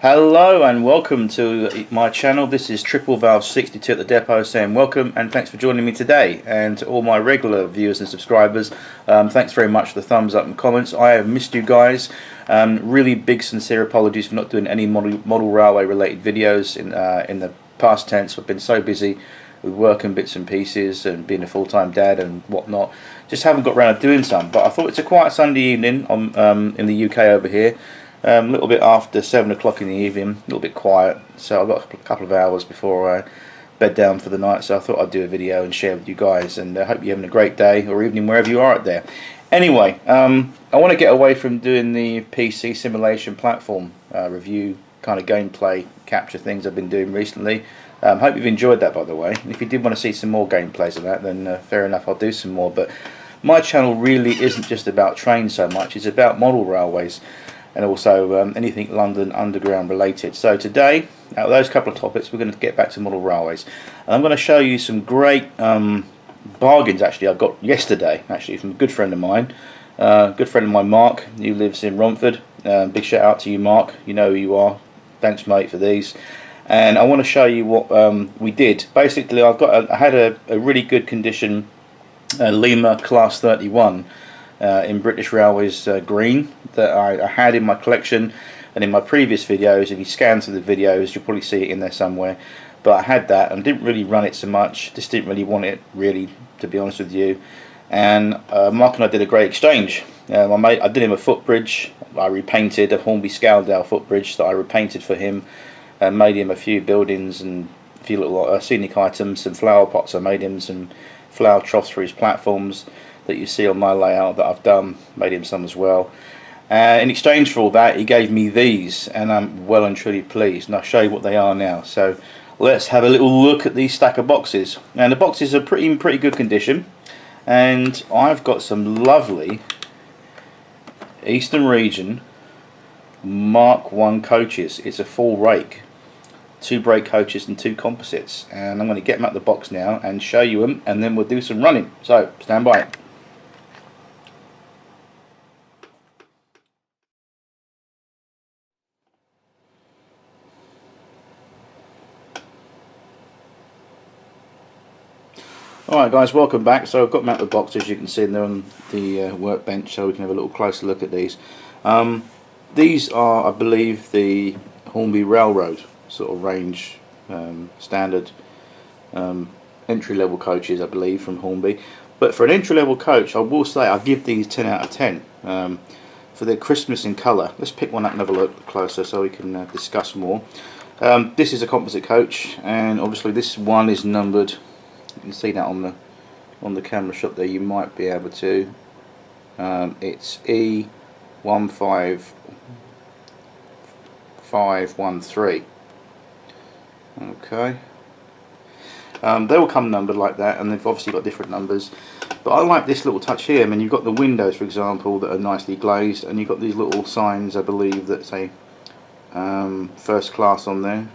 Hello and welcome to my channel. This is Triple Valve 62 at the depot saying welcome and thanks for joining me today. And to all my regular viewers and subscribers, thanks very much for the thumbs up and comments. I have missed you guys. Really big sincere apologies for not doing any model railway related videos in the past tense. I've been so busy with work and bits and pieces and being a full-time dad and whatnot. Just haven't got around to doing some. But I thought it's a quiet Sunday evening in the UK over here. A little bit after 7 o'clock in the evening, a little bit quiet, so I've got a couple of hours before I bed down for the night, so I thought I'd do a video and share with you guys, and I hope you're having a great day or evening wherever you are out there. Anyway, I want to get away from doing the PC simulation platform review kind of gameplay capture things I've been doing recently. Hope you've enjoyed that, by the way. If you did want to see some more gameplays of that, then fair enough, I'll do some more, but my channel really isn't just about trains so much, it's about model railways and also anything London Underground related. So today, out of those couple of topics, we're going to get back to model railways. And I'm going to show you some great bargains actually I got yesterday, actually, from a good friend of mine. Mark, who lives in Romford. Big shout out to you, Mark. You know who you are. Thanks, mate, for these. And I want to show you what we did. Basically, I had a really good condition Lima Class 31 in British Railways green that I had in my collection, and in my previous videos, if you scan through the videos, you'll probably see it in there somewhere. But I had that and didn't really run it so much, just didn't really want it, really, to be honest with you. And Mark and I did a great exchange. I did him a footbridge. I repainted a Hornby Scaledale footbridge that I repainted for him, and made him a few buildings and a few little scenic items, some flower pots. I made him some flower troughs for his platforms that you see on my layout that I've done, made him some as well. In exchange for all that, he gave me these, and I'm well and truly pleased, and I'll show you what they are now. So let's have a little look at these stack of boxes. And the boxes are in pretty good condition, and I've got some lovely Eastern Region Mark 1 coaches. It's a full rake, 2 brake coaches and 2 composites, and I'm going to get them out of the box now and show you them, and then we'll do some running. So stand by. Alright guys, welcome back. So I've got them out of the box, as you can see, and they're on the workbench, so we can have a little closer look at these. These are, I believe, the Hornby Railroad sort of range standard entry-level coaches, I believe, from Hornby. But for an entry-level coach, I will say I give these 10 out of 10 for their crispness in colour. Let's pick one up and have a look closer so we can discuss more. This is a composite coach, and obviously this one is numbered. You can see that on the camera shot there. You might be able to. It's E15513. Okay. They will come numbered like that, and they've obviously got different numbers. But I like this little touch here. I mean, you've got the windows, for example, that are nicely glazed, and you've got these little signs, I believe, that say first class on there.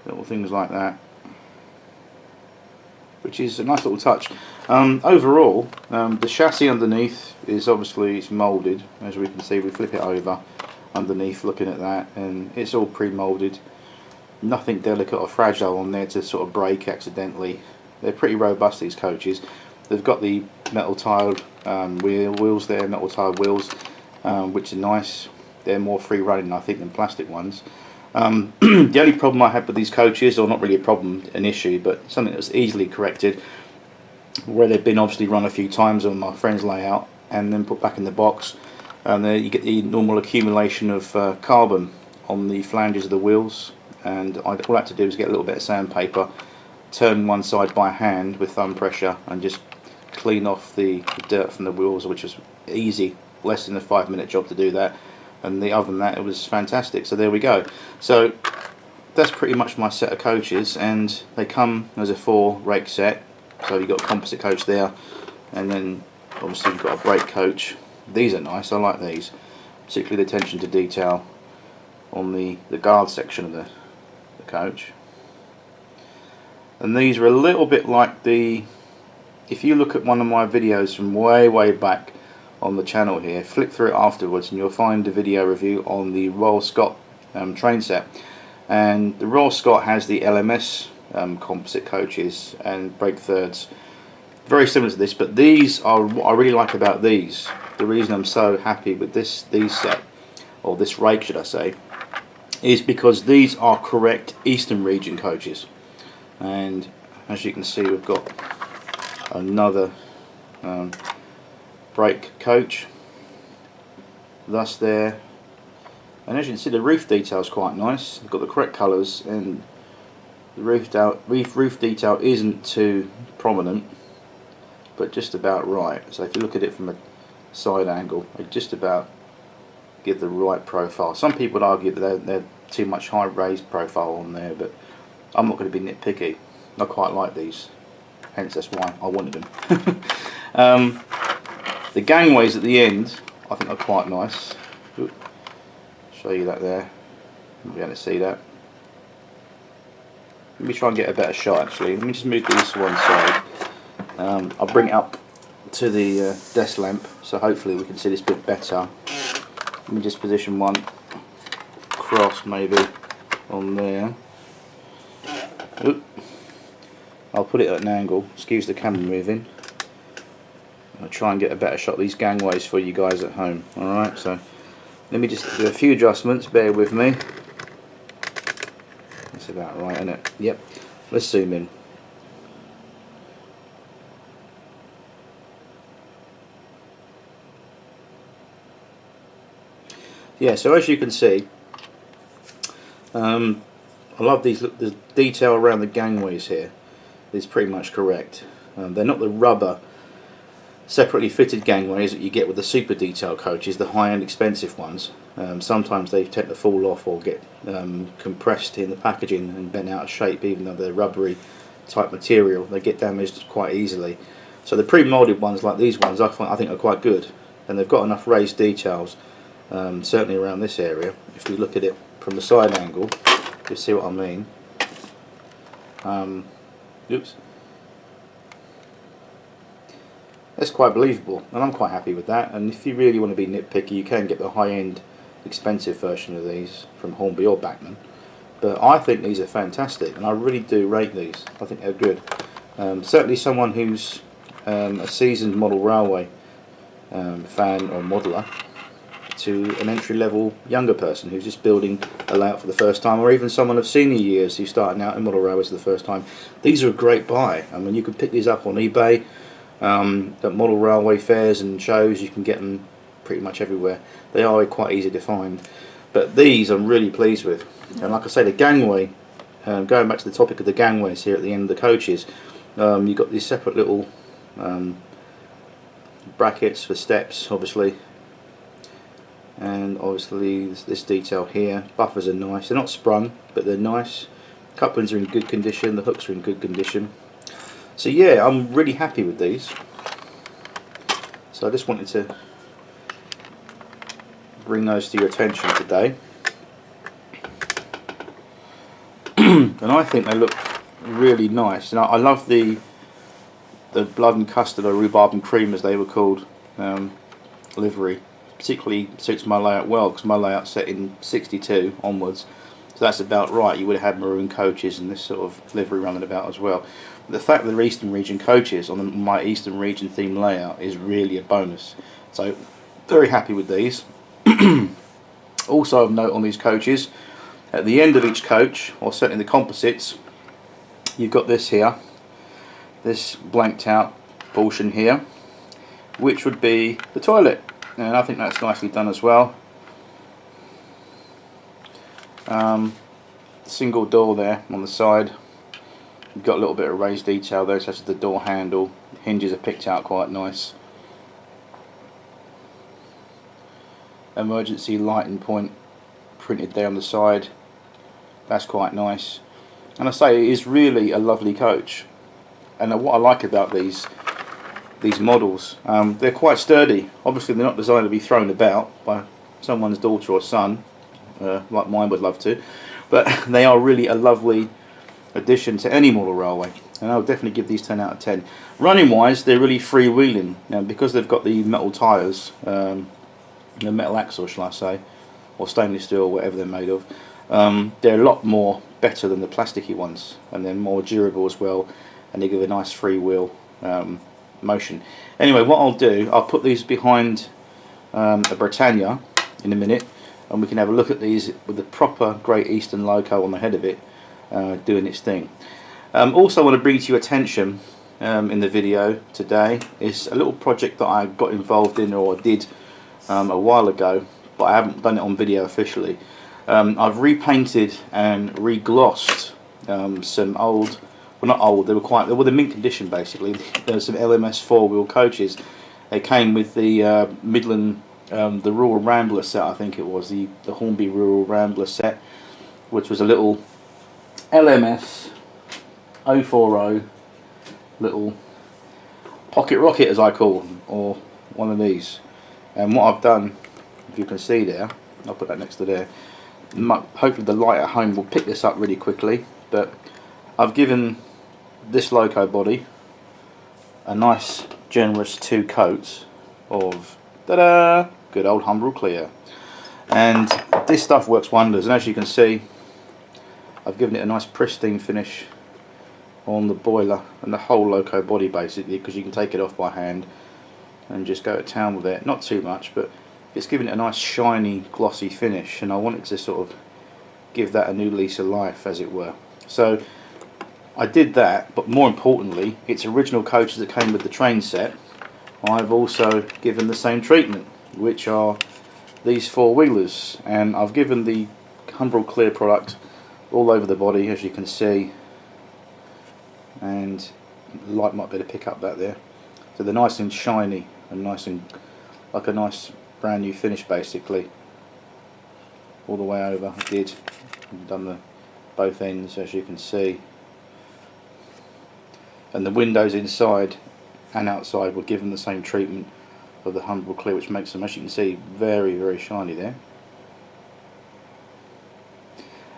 Little things like that, which is a nice little touch. Overall, the chassis underneath is obviously moulded, as we can see. We flip it over underneath, looking at that, and it's all pre-moulded. Nothing delicate or fragile on there to sort of break accidentally. They're pretty robust, these coaches. They've got the metal tiled wheels there, metal tiled wheels, which are nice. They're more free running, I think, than plastic ones. The only problem I had with these coaches, or not really a problem, an issue, but something that was easily corrected, where they've been obviously run a few times on my friend's layout and then put back in the box, and there you get the normal accumulation of carbon on the flanges of the wheels. And all I had to do was get a little bit of sandpaper, turn one side by hand with thumb pressure, and just clean off the dirt from the wheels, which was easy, less than a 5-minute job to do that. And other than that, it was fantastic. So there we go. So that's pretty much my set of coaches, and they come as a 4 rake set. So you've got a composite coach there, and then obviously you've got a brake coach. These are nice, I like these, particularly the attention to detail on the guard section of the coach. And these are a little bit like if you look at one of my videos from way back on the channel here, flick through it afterwards and you'll find a video review on the Royal Scot train set. And the Royal Scot has the LMS composite coaches and brake thirds, very similar to this, but these are what I really like about these. The reason I'm so happy with these set, or this rake should I say, is because these are correct Eastern region coaches. And as you can see, we've got another brake coach, thus there. And as you can see, the roof detail is quite nice. They've got the correct colours, and the roof detail isn't too prominent, but just about right. So if you look at it from a side angle, they just about give the right profile. Some people would argue that they're too much high raised profile on there, but I'm not going to be nitpicky. I quite like these, hence that's why I wanted them. The gangways at the end I think are quite nice. Oop. Show you that there. You'll be able to see that. Let me try and get a better shot actually. Let me just move these to one side. I'll bring it up to the desk lamp so hopefully we can see this bit better. Let me just position one cross maybe on there. Oop. I'll put it at an angle, excuse the camera moving. I'll try and get a better shot of these gangways for you guys at home. Alright, so let me just do a few adjustments, bear with me. That's about right, isn't it? Yep. Let's zoom in. Yeah, so as you can see, I love these. Look, the detail around the gangways here is pretty much correct. They're not the rubber separately fitted gangways that you get with the super detail coaches, the high-end expensive ones. Sometimes they tend to fall off or get compressed in the packaging and bent out of shape, even though they're rubbery type material. They get damaged quite easily. So the pre-molded ones like these ones I think are quite good, and they've got enough raised details, certainly around this area. If we look at it from the side angle, you'll see what I mean. Oops. That's quite believable, and I'm quite happy with that. And if you really want to be nitpicky, you can get the high-end expensive version of these from Hornby or Bachmann, but I think these are fantastic and I really do rate these. I think they're good. Certainly someone who's a seasoned model railway fan or modeller to an entry-level younger person who's just building a layout for the first time, or even someone of senior years who's starting out in model railways for the first time, these are a great buy. I mean, you can pick these up on eBay, at model railway fairs and shows. You can get them pretty much everywhere. They are quite easy to find, but these I'm really pleased with. And like I say, the gangway, going back to the topic of the gangways here at the end of the coaches, you've got these separate little brackets for steps, obviously, and obviously this detail here. Buffers are nice, they're not sprung but they're nice. Couplings are in good condition, the hooks are in good condition. So yeah, I'm really happy with these. So I just wanted to bring those to your attention today. And I think they look really nice. And I love the blood and custard, or rhubarb and cream as they were called, livery. Particularly suits my layout well, because my layout's set in 62 onwards. So that's about right. You would have had maroon coaches and this sort of livery running about as well. The fact that they're Eastern region coaches on my Eastern region theme layout is really a bonus. So very happy with these. Also of note on these coaches, at the end of each coach, or certainly the composites, you've got this here, this blanked out portion here, which would be the toilet, and I think that's nicely done as well. Single door there on the side. You've got a little bit of raised detail there, such as the door handle. Hinges are picked out quite nice. Emergency lighting point printed there on the side. That's quite nice. And I say, it is really a lovely coach. And what I like about these models, they're quite sturdy. Obviously they're not designed to be thrown about by someone's daughter or son, like mine would love to, but they are really a lovely addition to any model railway. and I'll definitely give these 10 out of 10. Running wise, they're really freewheeling. Now, because they've got the metal tyres, the metal axle shall I say, or stainless steel, or whatever they're made of, they're a lot more better than the plasticky ones, and they're more durable as well, and they give a nice freewheel motion. Anyway, what I'll do, I'll put these behind a Britannia in a minute, and we can have a look at these with the proper Great Eastern loco on the head of it doing its thing. Also, I want to bring to your attention in the video today is a little project that I got involved in, or did a while ago, but I haven't done it on video officially. I've repainted and re-glossed some old, well, not old, they were the mint condition basically. There were some LMS 4-wheel coaches. They came with the Midland, the Rural Rambler set, I think it was, the Hornby Rural Rambler set, which was a little LMS 040 little pocket rocket, as I call them, or one of these. And what I've done, if you can see there, I'll put that next to there, hopefully the light at home will pick this up really quickly, but I've given this loco body a nice generous 2 coats of ta-da, good old Humbrol Clear, and this stuff works wonders. And as you can see, I've given it a nice pristine finish on the boiler and the whole loco body basically, because you can take it off by hand and just go to town with it. Not too much, but it's giving it a nice shiny glossy finish, and I wanted to sort of give that a new lease of life, as it were. So I did that, but more importantly, its original coaches that came with the train set, I've also given the same treatment, which are these 4-wheelers, and I've given the Humbrol Clear product all over the body, as you can see, and the light might be able to pick up that there. So they're nice and shiny and nice and like a nice brand new finish basically all the way over. I did, I've done both ends, as you can see, and the windows inside and outside were given the same treatment of the Humbrol Clear, which makes them, as you can see, very, very shiny there.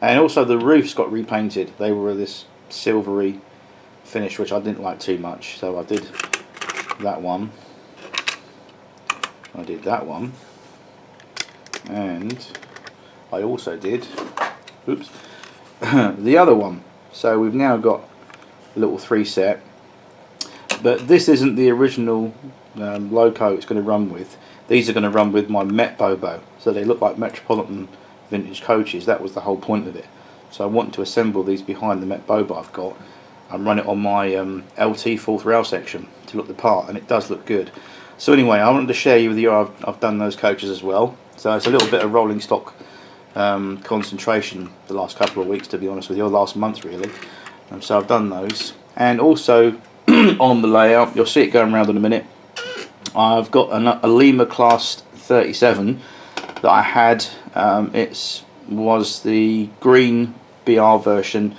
And also the roofs got repainted. They were this silvery finish, which I didn't like too much, so I did that one, I did that one, and I also did, oops, the other one. So we've now got a little 3 set, but this isn't the original loco it's going to run with. These are going to run with my Met Bobo, so they look like Metropolitan vintage coaches. That was the whole point of it. So I want to assemble these behind the Met Bobo I've got and run it on my LT 4th rail section to look the part, and it does look good. So anyway, I wanted to share with you I've done those coaches as well. So it's a little bit of rolling stock concentration the last couple of weeks, to be honest with you, or last month really. So I've done those, and also on the layout, you'll see it going around in a minute, I've got a Lima Class 37 that I had. It was the green BR version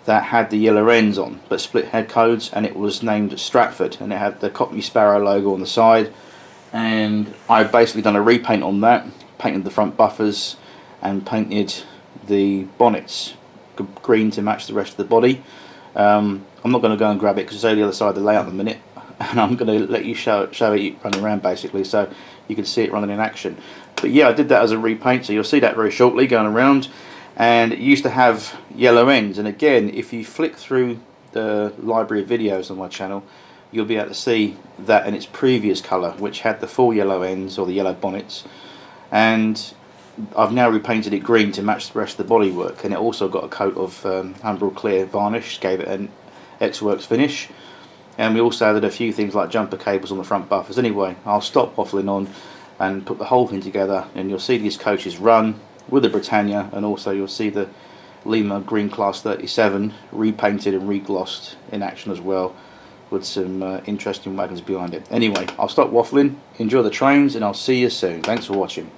that had the yellow ends on, but split head codes, and it was named Stratford, and it had the Cockney Sparrow logo on the side. And I've basically done a repaint on that, painted the front buffers and painted the bonnets green to match the rest of the body. I'm not going to go and grab it because it's only the other side of the layout in a minute, and I'm going to let you show it running around basically, so you can see it running in action. But yeah, I did that as a repaint, so you'll see that very shortly going around. And it used to have yellow ends, and again, if you flick through the library of videos on my channel, you'll be able to see that in its previous colour, which had the full yellow ends, or the yellow bonnets. And I've now repainted it green to match the rest of the bodywork, and it also got a coat of Humbrol Clear varnish, gave it an X-Works finish. And we also added a few things like jumper cables on the front buffers. Anyway, I'll stop waffling on and put the whole thing together, and you'll see these coaches run with the Britannia, and also you'll see the Lima Green Class 37 repainted and reglossed in action as well, with some interesting wagons behind it. Anyway, I'll stop waffling, enjoy the trains, and I'll see you soon. Thanks for watching.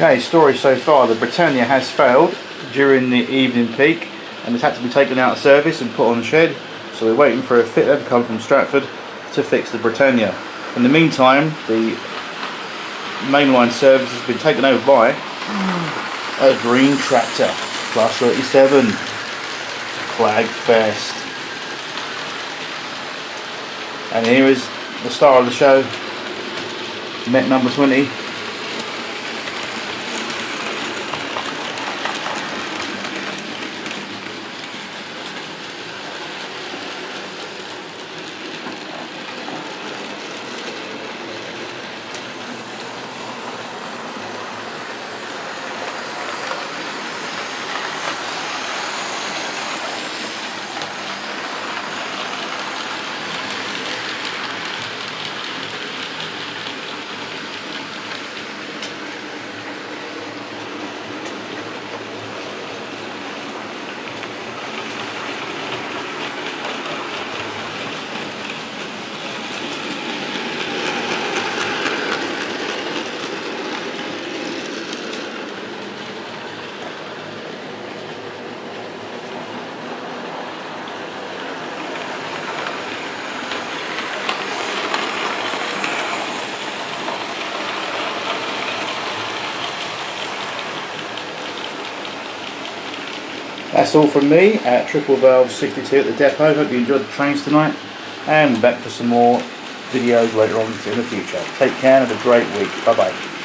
Okay, story so far, the Britannia has failed during the evening peak and has had to be taken out of service and put on shed, so we're waiting for a fitter to come from Stratford to fix the Britannia. In the meantime, the mainline service has been taken over by a green tractor, class 37, Flagfest. And here is the star of the show, Met number 20. That's all from me at Triple Valve 62 at the depot. Hope you enjoyed the trains tonight, and we're back for some more videos later on in the future. Take care and have a great week. Bye bye.